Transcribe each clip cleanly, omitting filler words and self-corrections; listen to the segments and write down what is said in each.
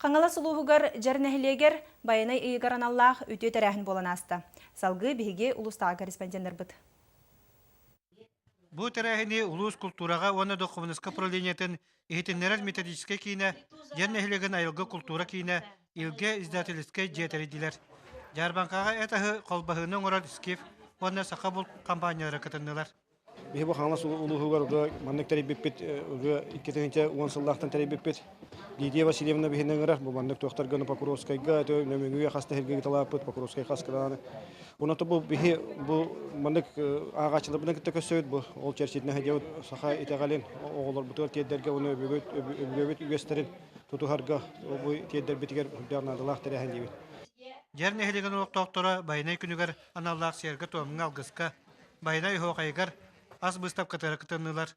Қаңала сұлуғығар жернәхілегер байынай ұйығараналлақ өте тәрәхін болан асты. Салғы бігі ұлыстағы корреспондентер бұд. Бу тәрәхіні улус культураға оны документсқа пролениятын ихетіннерер методическе кейіне, жернәхілеген айылғы культура кейіне, илге издателіске жетеридилер. Жарбанқаға әтіғі қолбағының орад скиф, оны сақа бұл компаниялары кітінділер. Бихи бу хаңлас улуһугар уга маннык терибиппит уга 2010 сыллахтан терибиппит. Лидия Васильевна бихиннеңерер бу маннык тохтар гына Покровскайга то нөмөгүгө хаста херге талапыт Покровскай хаскараны. Унаты бу бихи бу маннык агачылыгына көтөкөсөйт бу ол черчитне хадеут саха итегален оголор бутур тедерге уну өгөбөт үгөстерин тутухарга бу тедер битигер дарнадылах терехен дибит. Жернәхілеген олық тоқтора байынай күнігер аналлақ сергі туамың алғысқа, байынай хоқайгар аз быстап катары кытынылар.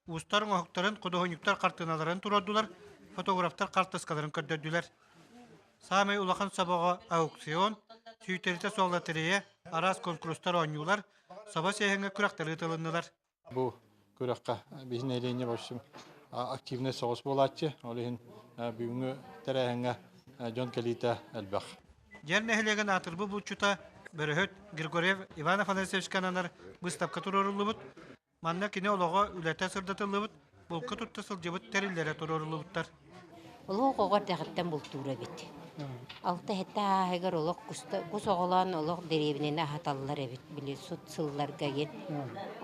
Устарын оқтарын құдығынюктар қартыналарын тұрадылар, фотографтар қартыскаларын көрдөрділер. Самай улахан сабаға аукцион, сүйтеріте соғла тірее, арас конкурстар ойнулар, саба сейхенге күрақтары тылынылар. Бұл күраққа біздің әйлене башым активный соғыс болатшы, олығын бүгінгі тәрәхіңі Джон Калита әлбәқ. Жернәхілеген атырбы бұлчута Берехет Григорьев Иван Афанасьевич кананар выставка турорулыбыт, манна кине олоға үләтә сырдатылыбыт, бұлқы тұтты сылжыбыт тәрілері турорулыбыттар. Олоқ оғар дәғіттен бұл тура бет. Алты хетті ағығыр олоқ құс оғылан олоқ деребінен ағаталылар әбет біле сұт сылларға ген.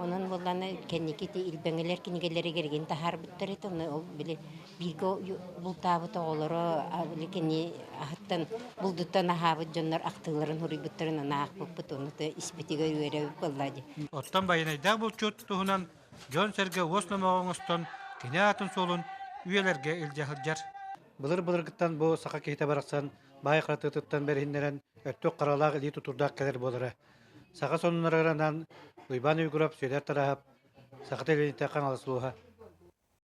Оның боланы кәнекеті илбәңелер кенегелері керген тахар бұттар еті. Ол біле бірге бұл табыт оғылары біле кәне ағыттан бұлдыттан ағабыт жонлар ақтыларын хұрый бұттарын ағақ бұппыт. Оны да іспетіге өрі болады. Оттан байынайда бұл чөт тұғынан Жон Серге осынамағыңыстан кене атын солын үйелерге үлжахыржар. Былыр гыттан бұл сақа кейте барақсан, бай қыратытыттан бәріннерін өттік қаралақ үлі тұтырдақ кәлер болыры. Сақа сонынарғаранан ұйбан үйгірап сөйлер тарағып, сақа телевизион қаңалы сұлуға.